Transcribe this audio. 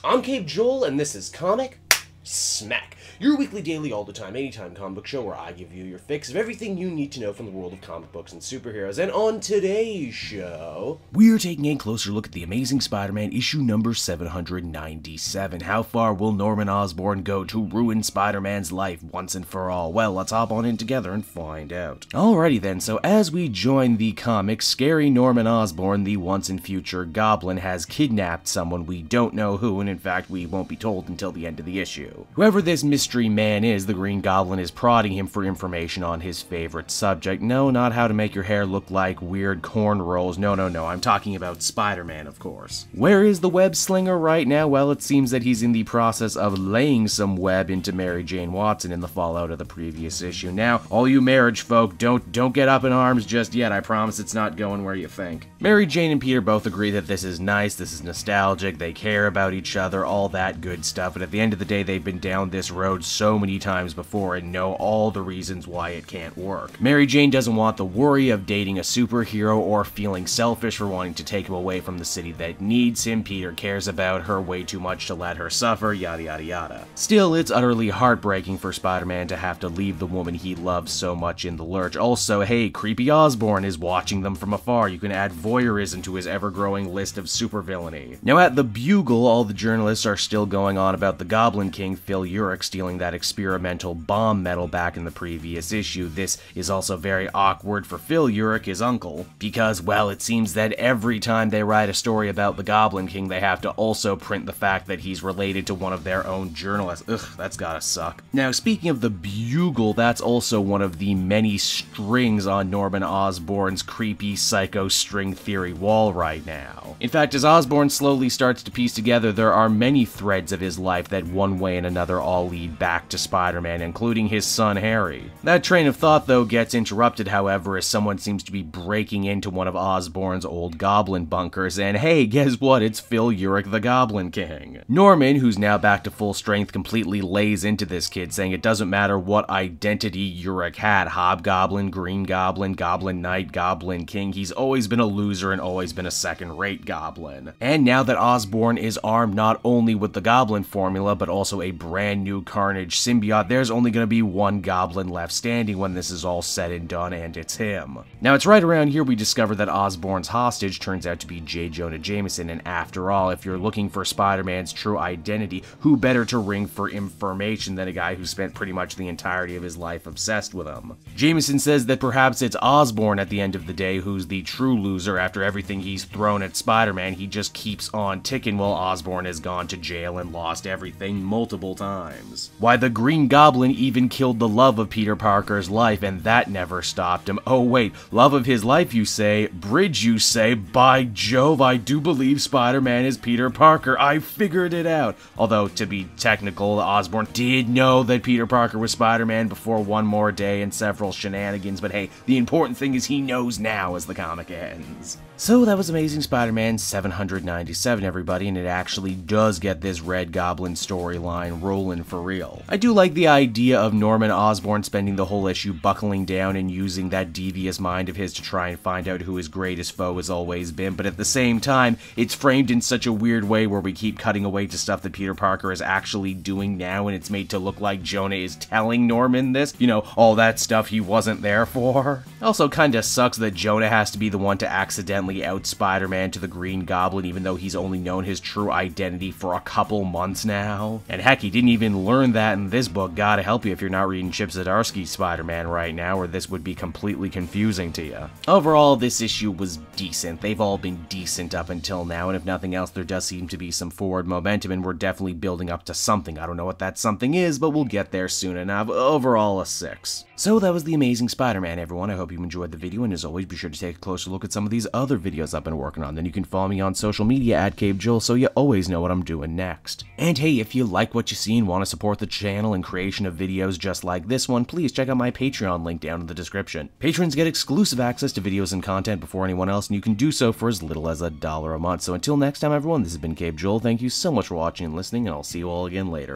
I'm Cape Joel, and this is Comic Smack, your weekly, daily, all the time, anytime comic book show where I give you your fix of everything you need to know from the world of comic books and superheroes. And on today's show, we're taking a closer look at the Amazing Spider-Man issue number 797. How far will Norman Osborn go to ruin Spider-Man's life once and for all? Well, let's hop on in together and find out. Alrighty then, so as we join the comic, scary Norman Osborn, the once and future Goblin, has kidnapped someone. We don't know who, and in fact we won't be told until the end of the issue. Whoever this mystery man is, the Green Goblin is prodding him for information on his favorite subject. No, not how to make your hair look like weird cornrows. No, I'm talking about Spider-Man, of course. Where is the web slinger right now? Well, it seems that he's in the process of laying some web into Mary Jane Watson in the fallout of the previous issue. Now, all you marriage folk, don't get up in arms just yet. I promise it's not going where you think. Mary Jane and Peter both agree that this is nice, this is nostalgic, they care about each other, all that good stuff, but at the end of the day, they've been down this road so many times before and know all the reasons why it can't work. Mary Jane doesn't want the worry of dating a superhero or feeling selfish for wanting to take him away from the city that needs him. Peter cares about her way too much to let her suffer, yada yada yada. Still, it's utterly heartbreaking for Spider-Man to have to leave the woman he loves so much in the lurch. Also, hey, creepy Osborn is watching them from afar. You can add voyeurism to his ever-growing list of supervillainy. Now at the Bugle, all the journalists are still going on about the Goblin King Phil Urich stealing that experimental bomb medal back in the previous issue. This is also very awkward for Phil Urich, his uncle, because, well, it seems that every time they write a story about the Goblin King, they have to also print the fact that he's related to one of their own journalists. Ugh, that's gotta suck. Now, speaking of the Bugle, that's also one of the many strings on Norman Osborn's creepy psycho string theory wall right now. In fact, as Osborn slowly starts to piece together, there are many threads of his life that one way and another all lead back to Spider-Man, including his son Harry. That train of thought, though, gets interrupted, however, as someone seems to be breaking into one of Osborn's old Goblin bunkers, and hey, guess what? It's Phil Urich, the Goblin King. Norman, who's now back to full strength, completely lays into this kid, saying it doesn't matter what identity Urich had, Hobgoblin, Green Goblin, Goblin Knight, Goblin King, he's always been a loser and always been a second-rate Goblin. And now that Osborn is armed not only with the Goblin formula, but also a brand new Carnage symbiote, there's only going to be one Goblin left standing when this is all said and done, and it's him. Now, it's right around here we discover that Osborn's hostage turns out to be J. Jonah Jameson, and after all, if you're looking for Spider-Man's true identity, who better to ring for information than a guy who spent pretty much the entirety of his life obsessed with him? Jameson says that perhaps it's Osborn at the end of the day who's the true loser. After everything he's thrown at Spider-Man, he just keeps on ticking while Osborn has gone to jail and lost everything multiple times. Why, the Green Goblin even killed the love of Peter Parker's life, and that never stopped him. Oh wait, love of his life you say? Bridge you say? By Jove, I do believe Spider-Man is Peter Parker. I figured it out. Although, to be technical, Osborn did know that Peter Parker was Spider-Man before one more day and several shenanigans, but hey, the important thing is he knows now as the comic ends. So that was Amazing Spider-Man 797, everybody, and it actually does get this Red Goblin storyline rolling for real. I do like the idea of Norman Osborn spending the whole issue buckling down and using that devious mind of his to try and find out who his greatest foe has always been, but at the same time, it's framed in such a weird way where we keep cutting away to stuff that Peter Parker is actually doing now, and it's made to look like Jonah is telling Norman this, you know, all that stuff he wasn't there for. Also kinda sucks that Jonah has to be the one to accidentally out Spider-Man to the Green Goblin, even though he's only known his true identity for a couple months now. And heck, he didn't even learn that in this book. Gotta help you if you're not reading Chip Zdarsky's Spider-Man right now, or this would be completely confusing to you. Overall, this issue was decent. They've all been decent up until now, and if nothing else, there does seem to be some forward momentum, and we're definitely building up to something. I don't know what that something is, but we'll get there soon enough. Overall, a 6. So that was the Amazing Spider-Man, everyone. I hope you enjoyed the video, and as always, be sure to take a closer look at some of these other videos I've been working on. Then you can follow me on social media at CapeJoel, so you always know what I'm doing next. And hey, if you like what you see and want to support the channel and creation of videos just like this one, please check out my Patreon link down in the description. Patrons get exclusive access to videos and content before anyone else, and you can do so for as little as $1 a month. So until next time, everyone, this has been CapeJoel. Thank you so much for watching and listening, and I'll see you all again later.